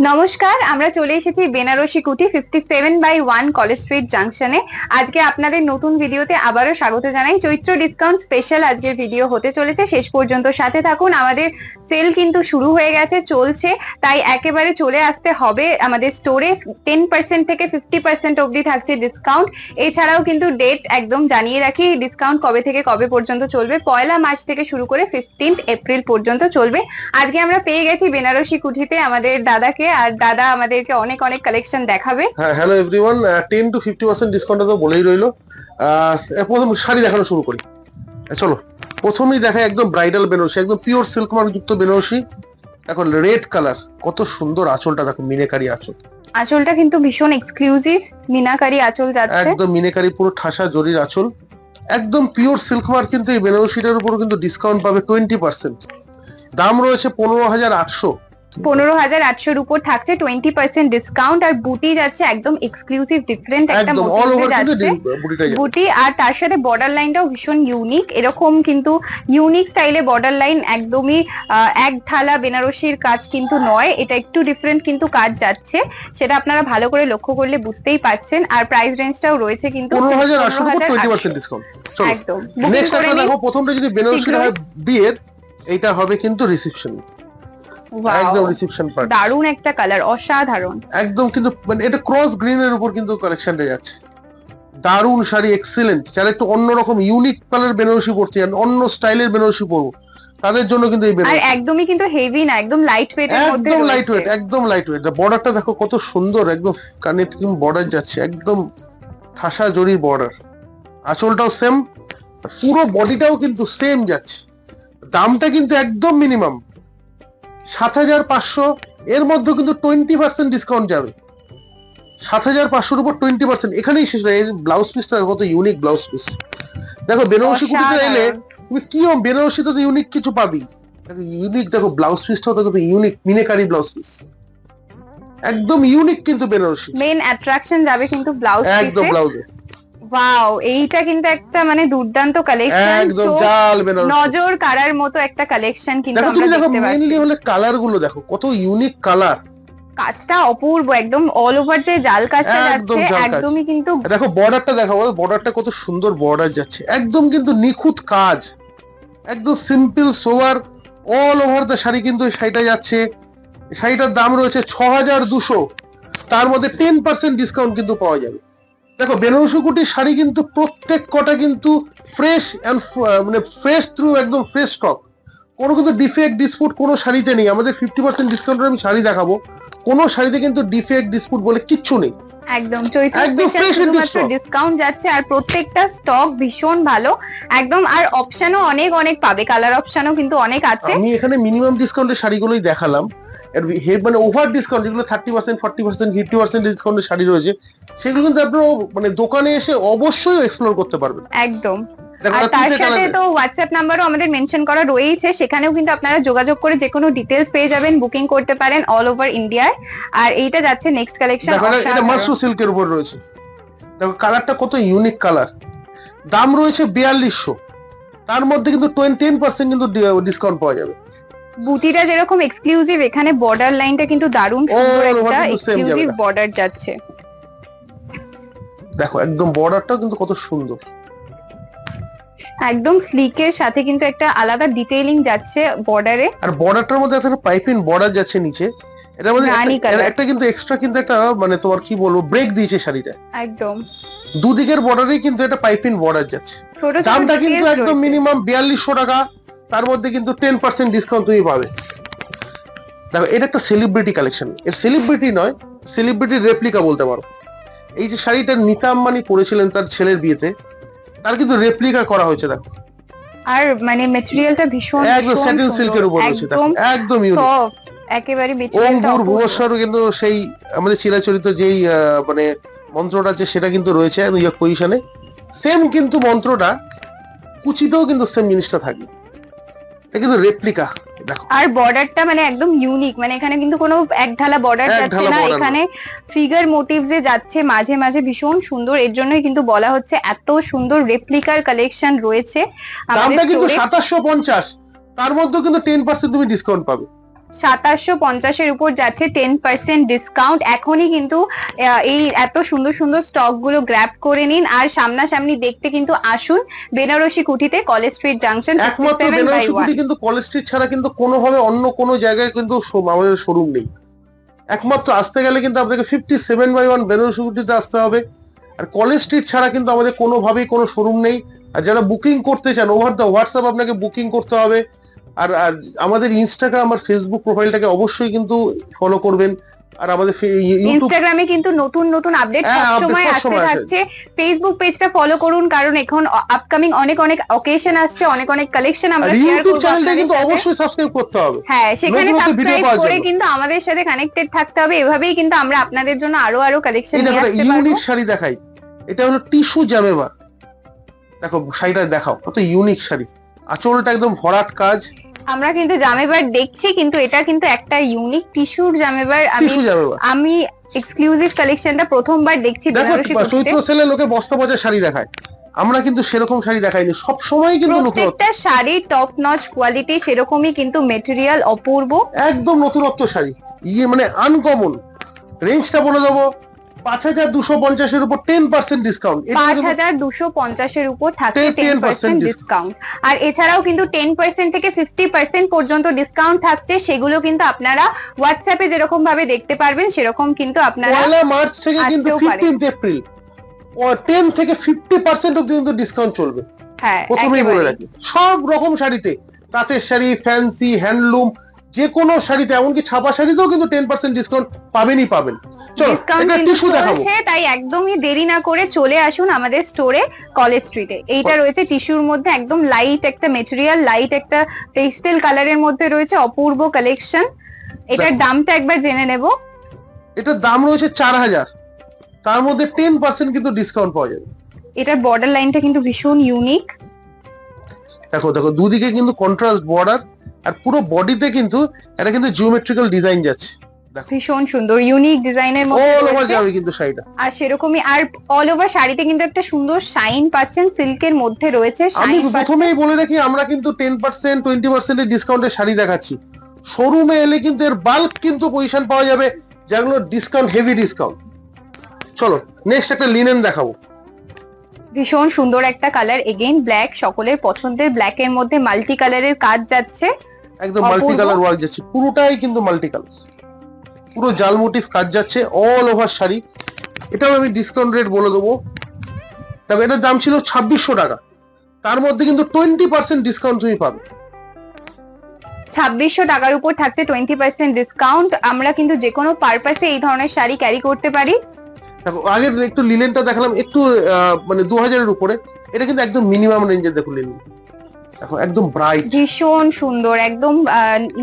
নমস্কার, আমরা চলে এসেছি বেনারসি কুটি 57/1 কলেজ স্ট্রিট জাংশনে। আজকে আপনাদের নতুন ভিডিওতে আবারও স্বাগত জানাই। চৈত্র ডিসকাউন্ট স্পেশাল আজকের ভিডিও হতে চলেছে, শেষ পর্যন্ত সাথে থাকুন। আমাদের সেল কিন্তু শুরু হয়ে গেছে, চলছে, তাই একেবারে চলে আসতে হবে আমাদের স্টোরে। 10% থেকে 50% অবধি থাকছে ডিসকাউন্ট। এছাড়াও কিন্তু ডেট একদম জানিয়ে রাখি, ডিসকাউন্ট কবে থেকে কবে পর্যন্ত চলবে। 1 মার্চ থেকে শুরু করে 15 এপ্রিল পর্যন্ত চলবে। আজকে আমরা পেয়ে গেছি বেনারসি কুঠিতে আমাদের দাদাকে, আর দাদা আমাদেরকে অনেক অনেক কালেকশন দেখাবে। হ্যাঁ, হ্যালো এভরিওয়ান। 10 to 50% ডিসকাউন্ট তো বলেই রইলো। প্রথম শাড়ি দেখানো শুরু করি, চলো। প্রথমেই দেখায় একদম ব্রাইডাল বেনারসি, একদম পিওর সিল্ক মার্ক যুক্ত বেনারসি। এখন রেড কালার, কত সুন্দর আঁচলটা দেখো, মিনাকারি আঁচল। আঁচলটা কিন্তু ভীষণ এক্সক্লুসিভ মিনাকারি আঁচল যাচ্ছে, একদম মিনাকারি, পুরো ঠাসা জরির আঁচল, একদম পিওর সিল্ক মার্ক। কিন্তু এই বেনারসিটার উপর কিন্তু ডিসকাউন্ট পাবে 20%। দাম রয়েছে 15,800। 15,800 উপর থাকছে 20% ডিসকাউন্ট। আর বুটি যাচ্ছে একদম এক্সক্লুসিভ, ডিফারেন্ট একটা মোটিভে যাচ্ছে বুটি। আর তার সাথে বর্ডার লাইনটাও ভীষণ ইউনিক, এরকম কিন্তু ইউনিক স্টাইলে বর্ডার লাইন, একদমই এক ঢালা বেনারসির কাজ কিন্তু নয়, এটা একটু ডিফারেন্ট কিন্তু কাজ যাচ্ছে, সেটা আপনারা ভালো করে লক্ষ্য করলে বুঝতেই পারছেন। আর প্রাইস রেঞ্জটাও রয়েছে কিন্তু 15,800 উপর 20% ডিসকাউন্ট। একদম। নেক্সট একটা দেখো, প্রথমটা যদি বেনারসি হয় বিয়ের, এটা হবে কিন্তু রিসেপশন, একদম রিসেপশন পার্টি। দারুণ একটা কালার, অসাধারণ একদম। কিন্তু মানে এটা ক্রস গ্রিন এর উপর কিন্তু কালেকশনটা যাচ্ছে। দারুণ শাড়ি, এক্সিলেন্ট। যারা একটু অন্যরকম ইউনিক কালার বেনারসি পরতে চান, অন্য স্টাইলের বেনারসি পরবো, তাদের জন্য কিন্তু এই বেনারসি। আর একদমই কিন্তু হেভি না, একদম লাইট ওয়েট এর মধ্যে, একদম লাইট ওয়েট, একদম লাইট ওয়েট। বর্ডারটা দেখো কত সুন্দর, একদম কানেট কিং বর্ডার যাচ্ছে, একদম ঠাসা জরির বর্ডার। আঁচলটাও সেম, পুরো বডিটাও কিন্তু সেম যাচ্ছে। দামটা কিন্তু একদম মিনিমাম 7,500। এর মধ্যে কিন্তু 20% ডিসকাউন্ট যাবে। 7,500 উপর 20%, এখানেই শেষ নয়। ব্লাউজ পিসটা কত ইউনিক ব্লাউজ পিস দেখো। বেনারসি কুটিতে এলে তুমি কি বেনারসিতে তো ইউনিক কিছু পাবি, ইউনিক দেখো ব্লাউজ পিসটাও তো কত ইউনিক, মিনাকারি ব্লাউজ পিস, একদম ইউনিক কিন্তু বেনারসি। মেইন অ্যাট্রাকশন যাবে কিন্তু ব্লাউজ পিসে, একদম ব্লাউজে। ওয়াও, এইটা কিন্তু একটা মানে দুর্দান্ত কালেকশন, একদম জাল বেনারসি, নজর কাড়ার মতো একটা কালেকশন কিন্তু আমরা দেখতে পাচ্ছি। মেইনলি হলো কালার গুলো দেখো, কত ইউনিক কালার, কাজটা অপূর্ব, একদম অল ওভার যে জাল কাজটা যাচ্ছে, একদমই কিন্তু দেখো। বর্ডারটা দেখো, বর্ডারটা কত সুন্দর বর্ডার যাচ্ছে, একদম কিন্তু নিখুঁত কাজ, একদম সিম্পল সোয়ার অল ওভার দ্য শাড়ি কিন্তু শাড়িটা যাচ্ছে। শাড়িটার দাম রয়েছে 6,200, তার মধ্যে 10% ডিসকাউন্ট কিন্তু পাওয়া যাবে। দেখো বেনারসি কুটির শাড়ি কিন্তু প্রত্যেক কটা কিন্তু ফ্রেশ এন্ড মানে ফ্রেশ থ্রু, একদম ফ্রেশ স্টক। কোনো কিন্তু ডিফেক্ট ডিসপুট কোনো শাড়িতে নেই। আমাদের 50% ডিসকাউন্টে আমি শাড়ি দেখাবো, কোনো শাড়িতে কিন্তু ডিফেক্ট ডিসপুট বলে কিচ্ছু নেই। একদম চৈত্র স্পেশাল ডিসকাউন্ট যাচ্ছে, আর প্রত্যেকটা স্টক ভীষণ ভালো একদম। আর অপশনও অনেক অনেক পাবে, কালার অপশনও কিন্তু অনেক আছে। আমি এখানে মিনিমাম ডিসকাউন্টের শাড়িগুলোই দেখালাম, মানে ওভার ডিসকাউন্ট যেগুলো 30%, 40%, 50% ডিসকাউন্টের শাড়ি রয়েছে, সেগুলো কিন্তু আপনারা মানে দোকানে এসে অবশ্যই এক্সপ্লোর করতে পারবেন। একদম। আর তার সাথে তো হোয়াটসঅ্যাপ নাম্বারও আমাদের মেনশন করা রয়েছে, সেখানেও কিন্তু আপনারা যোগাযোগ করে যে কোনো ডিটেইলস পেয়ে যাবেন, বুকিং করতে পারেন অল ওভার ইন্ডিয়ায়। আর এইটা যাচ্ছে নেক্সট কালেকশন, এটা মাশরু সিল্কের উপর রয়েছে। দেখো কালারটা কত ইউনিক কালার। দাম রয়েছে 4200, তার মধ্যে কিন্তু 10% কিন্তু ডিসকাউন্ট পাওয়া যাবে। বুটিটা যেরকম এক্সক্লুসিভ, এখানে বর্ডার লাইনটা কিন্তু দারুণ সুন্দর একটা এক্সক্লুসিভ বর্ডার যাচ্ছে। দেখো একদম বর্ডারটাও কিন্তু কত সুন্দর, একদম স্লিকের সাথে কিন্তু একটা আলাদা ডিটেইলিং যাচ্ছে বর্ডারে। আর বর্ডারটার মধ্যে একটা পাইপিং বর্ডার যাচ্ছে নিচে। এটার মধ্যে একটা কিন্তু এক্সট্রা কিন্তু একটা মানে তোমার কি বলবো ব্রেক দিয়েছে শাড়িটা, একদম দুদিকের বর্ডারেই কিন্তু একটা পাইপিং বর্ডার যাচ্ছে। দামটা কিন্তু একদম মিনিমাম 4200 টাকা, তার মধ্যে কিন্তু 10% ডিসকাউন্ট তুমি পাবে। দেখো এটা একটা সেলিব্রিটি কালেকশন, এর সেলিব্রিটি নয়, সেলিব্রিটির রেপ্লিকা বলতে পারো। এই যে শাড়িটা নিতা আম্বানি পরেছিলেন তার ছেলের বিয়েতে, তার কিন্তু রেপ্লিকা করা হয়েছে। দেখো আর মানে ম্যাটেরিয়ালটা ভীষণ একদম স্যাটিন সিল্কের উপর রয়েছে, একদম সফট একেবারে ম্যাটেরিয়ালটা। ওম ভুবস্বর কিন্তু সেই আমাদের চিরাচরিত যেই মানে মন্ত্রটা আছে সেটা কিন্তু রয়েছে ইয়ক পজিশনে, সেম কিন্তু মন্ত্রটা কুচিতেও কিন্তু সেম জিনিসটা থাকে। এটা কিন্তু রেপ্লিকা। দেখো আর বর্ডারটা মানে একদম ইউনিক, মানে এখানে কিন্তু কোনো একঢালা বর্ডার যাচ্ছে না, এখানে ফিগার মোটিভসে যাচ্ছে মাঝে মাঝে, ভীষণ সুন্দর। এর জন্যই কিন্তু বলা হচ্ছে এত সুন্দর রেপ্লিকার কালেকশন রয়েছে। দামটা কিন্তু 2750, তার মধ্যে কিন্তু 10% তুমি ডিসকাউন্ট পাবে। 2750 উপর যাচ্ছে 10% ডিসকাউন্ট। এখনই কিন্তু এই এত সুন্দর সুন্দর স্টক গুলো গ্র্যাব করে নিন, আর সামনাসামনি দেখতে কিন্তু আসুন বেনারসি কুঠিতে, কলেজ স্ট্রিট জাংশন। একমাত্র বেনারসি কুঠি কিন্তু কলেজ স্ট্রিট ছাড়া কিন্তু কোনোভাবে অন্য কোনো জায়গায় কিন্তু আমাদের শোরুম নেই। একমাত্র আসতে গেলে কিন্তু আপনাকে 57/1 বেনারসি কুঠিতে আসতে হবে। আর কলেজ স্ট্রিট ছাড়া কিন্তু আমাদের কোনোভাবেই কোনো শোরুম নেই। আর যারা বুকিং করতে চান ওভার দ্য হোয়াটসঅ্যাপ আপনাকে বুকিং করতে হবে। আর আমাদের ইনস্টাগ্রাম আর ফেসবুক প্রোফাইলটাকে অবশ্যই কিন্তু ফলো করবেন। আর আমাদের ইনস্টাগ্রামে কিন্তু নতুন নতুন আপডেট সবসময় আসতে থাকছে। ফেসবুক পেজটা ফলো করুন, কারণ এখন আপকামিং অনেক অনেক অকেশন আসছে, অনেক অনেক কালেকশন আমরা শেয়ার করব। ইউটিউব চ্যানেলটা কিন্তু অবশ্যই সাবস্ক্রাইব করতে হবে। হ্যাঁ, সেখানে সাবস্ক্রাইব করে কিন্তু আমাদের সাথে কানেক্টেড থাকতে হবে। এভাবেই কিন্তু আমরা আপনাদের জন্য আরো কালেকশন নিয়ে আসতে পারবো। ইউনিক শাড়ি দেখাই, এটা হলো টিস্যু জামেবা। দেখো শাড়িটা দেখাও, কত ইউনিক শাড়ি। আঁচলটা একদম ভরাট কাজ। আমরা কিন্তু জামেবার দেখছি, কিন্তু এটা কিন্তু একটা ইউনিক টিস্যুর জামেবার। আমি এক্সক্লুসিভ কালেকশনটা প্রথমবার দেখছি বেনারসি কুঠিতে। চৈত্র সেলে লোকে বস্তা পচা শাড়ি দেখায়, আমরা কিন্তু সেরকম শাড়ি দেখাইনি। সব সময় কিন্তু প্রত্যেকটা শাড়ি টপ নচ কোয়ালিটি, সেরকমই কিন্তু মেটেরিয়াল অপূর্ব, একদম নতুনত্ব শাড়ি। মানে আনকমন। রেঞ্জটা বলে দেবো, 5250 এর উপর 10% ডিসকাউন্ট। 5250 এর উপর থাকছে 10% ডিসকাউন্ট। আর এছাড়াও কিন্তু 10% থেকে 50% পর্যন্ত ডিসকাউন্ট থাকছে। সেগুলো কিন্তু আপনারা হোয়াটসঅ্যাপে যেরকম ভাবে দেখতে পারবেন, সেরকম কিন্তু আপনারা 1 মার্চ থেকে কিন্তু 15 এপ্রিল 10 থেকে 50% অবধি কিন্তু ডিসকাউন্ট চলবে। হ্যাঁ, প্রথমেই বলে রাখি, সব রকম শাড়িতে, তাঁতের শাড়ি, ফ্যান্সি, হ্যান্ডলুম, যে কোনো শাড়িতে, এমনকি ছাপা শাড়িতেও কিন্তু 10% ডিসকাউন্ট পাবেন। তাই একদমই দেরি না করে চলে আসুন আমাদের স্টোরে, কলেজ স্ট্রিটে। এইটা রয়েছে টিস্যুর মধ্যে, একদম লাইট একটা মেটেরিয়াল, লাইট একটা পেস্টেল কালারের মধ্যে রয়েছে, অপূর্ব কালেকশন। এটার দামটা একবার জেনে নেব। এটার দাম রয়েছে 4000, তার মধ্যে 10% কিন্তু ডিসকাউন্ট পাওয়া যাবে। এটার বর্ডার লাইনটা কিন্তু ভীষণ ইউনিক। দেখো দুদিকে কিন্তু কন্ট্রাস্ট বর্ডার, আর পুরো বডিতে কিন্তু এটা কিন্তু জিওমেট্রিক্যাল ডিজাইন যাচ্ছে। ভীষণ সুন্দর ইউনিক ডিজাইনের মধ্যে অল ওভার যাবে কিন্তু শাড়িটা। আর সেরকমই, আর অল ওভার শাড়িতে কিন্তু একটা সুন্দর শাইন পাচ্ছেন, সিল্কের মধ্যে রয়েছে। আমি প্রথমেই বলে রাখি, আমরা কিন্তু 10% 20% এর ডিসকাউন্টের শাড়ি দেখাচ্ছি। শোরুমে এলে কিন্তু এর বাল্ক কিন্তু পজিশন পাওয়া যাবে, যেগুলো ডিসকাউন্ট, হেভি ডিসকাউন্ট। চলো নেক্সট একটা লিনেন দেখাবো। ভীষণ সুন্দর একটা কালার, এগেইন ব্ল্যাক, সকলের পছন্দের ব্ল্যাক এর মধ্যে মাল্টি কালারের কাজ যাচ্ছে, একদম মাল্টি কালার ওয়ার্ক যাচ্ছে, পুরোটাই কিন্তু মাল্টি কালার, পুরো জাল মোটিভ কাজ যাচ্ছে অল ওভার শাড়ি। এটাও আমি ডিসকাউন্ট রেট বলে দেবো। দেখো এটার দাম ছিল 2600 টাকা, তার মধ্যে কিন্তু 20% ডিসকাউন্ট তুমি পাবে। 2600 টাকার উপর থাকছে 20% ডিসকাউন্ট। আমরা কিন্তু যে কোনো পারপাসে এই ধরনের শাড়ি ক্যারি করতে পারি। দেখো আগের একটু লিনেনটা দেখালাম, একটু মানে 2000 এর উপরে। এটা কিন্তু একদম মিনিমাম রেঞ্জের। দেখো লিনেন দেখো একদম ব্রাইট, ভীষণ সুন্দর, একদম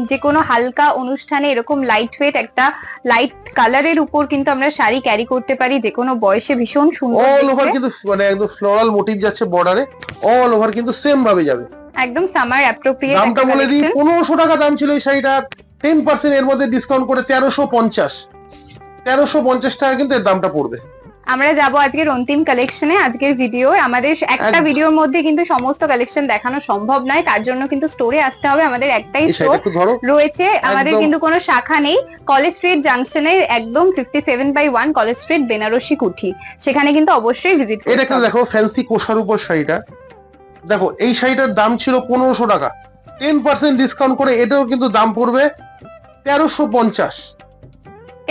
যে কোনো হালকা অনুষ্ঠানে এরকম লাইট ওয়েট একটা লাইট কালারের উপর কিন্তু আমরা শাড়ি ক্যারি করতে পারি যে কোনো বয়সে। ভীষণ সুন্দর, অল ওভার কিন্তু মানে একদম ফ্লোরাল মোটিভ যাচ্ছে বর্ডারে, অল ওভার কিন্তু সেম ভাবে যাবে, একদম সামার অ্যাপ্রোপ্রিয়েট। দামটা বলে দিই, 1500 টাকা দাম ছিল এই শাড়িটা, 10% এর মধ্যে ডিসকাউন্ট করে 1350 টাকা কিন্তু এর দামটা পড়বে। আমরা যাব আজকের অন্তিম কালেকশনে। আজকের ভিডিও, আমাদের একটা ভিডিওর মধ্যে কিন্তু সমস্ত কালেকশন দেখানো সম্ভব নয়, তার জন্য কিন্তু স্টোরে আসতে হবে। আমাদের একটাই স্টোর রয়েছে, আমাদের কিন্তু কোনো শাখা নেই। কলেজ স্ট্রিট জাংশনে একদম 57/1 কলেজ স্ট্রিট, বেনারসি কুঠি, সেখানে কিন্তু অবশ্যই ভিজিট করতে হবে। এটা দেখো ফ্যান্সি কোষার উপর শাড়িটা, দেখো এই শাড়িটার দাম ছিল 1500 টাকা, 10% ডিসকাউন্ট করে এটাও কিন্তু দাম পড়বে 1350।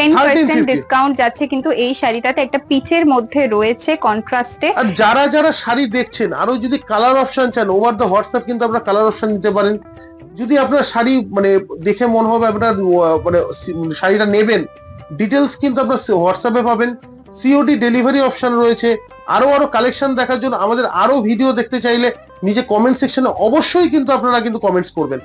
10% ডিসকাউন্ট যাচ্ছে কিন্তু এই শাড়িটাতে, একটা পিচের মধ্যে রয়েছে কন্ট্রাস্টে। আর যারা শাড়ি দেখছেন, আরো যদি কালার অপশন চান, ওভার দ্য হোয়াটসঅ্যাপ কিন্তু আপনারা কালার অপশন নিতে পারেন। যদি আপনার শাড়ি মানে দেখে মনে হবে আপনার মানে শাড়িটা নেবেন, ডিটেলস কিন্তু আপনার হোয়াটসঅ্যাপে পাবেন। সিওডি ডেলিভারি অপশন রয়েছে। আরো কালেকশন দেখার জন্য, আমাদের আরো ভিডিও দেখতে চাইলে নিচে কমেন্ট সেকশনে অবশ্যই কিন্তু আপনারা কিন্তু কমেন্টস করবেন,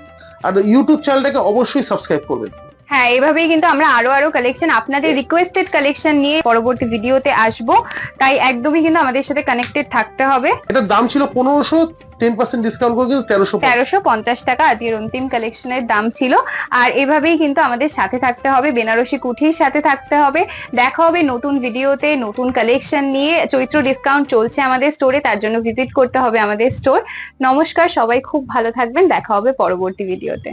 আর ইউটিউব চ্যানেলটাকে অবশ্যই সাবস্ক্রাইব করবেন। হ্যাঁ, এভাবেই কিন্তু আমরা আরো কালেকশন, আপনাদের রিকোয়েস্টেড কালেকশন নিয়ে পরবর্তী ভিডিওতে আসবো, তাই একদমই কিন্তু আমাদের সাথে কানেক্টেড থাকতে হবে। এটার দাম ছিল 1500, 10% ডিসকাউন্ট করে কিন্তু 1350 টাকা আজকের অন্তিম কালেকশনের দাম ছিল। আর এভাবেই কিন্তু আমাদের সাথে থাকতে হবে, বেনারসি কুঠির সাথে থাকতে হবে। দেখা হবে নতুন ভিডিওতে নতুন কালেকশন নিয়ে। চৈত্র ডিসকাউন্ট চলছে আমাদের স্টোরে, তার জন্য ভিজিট করতে হবে আমাদের স্টোর। নমস্কার, সবাই খুব ভালো থাকবেন, দেখা হবে পরবর্তী ভিডিওতে।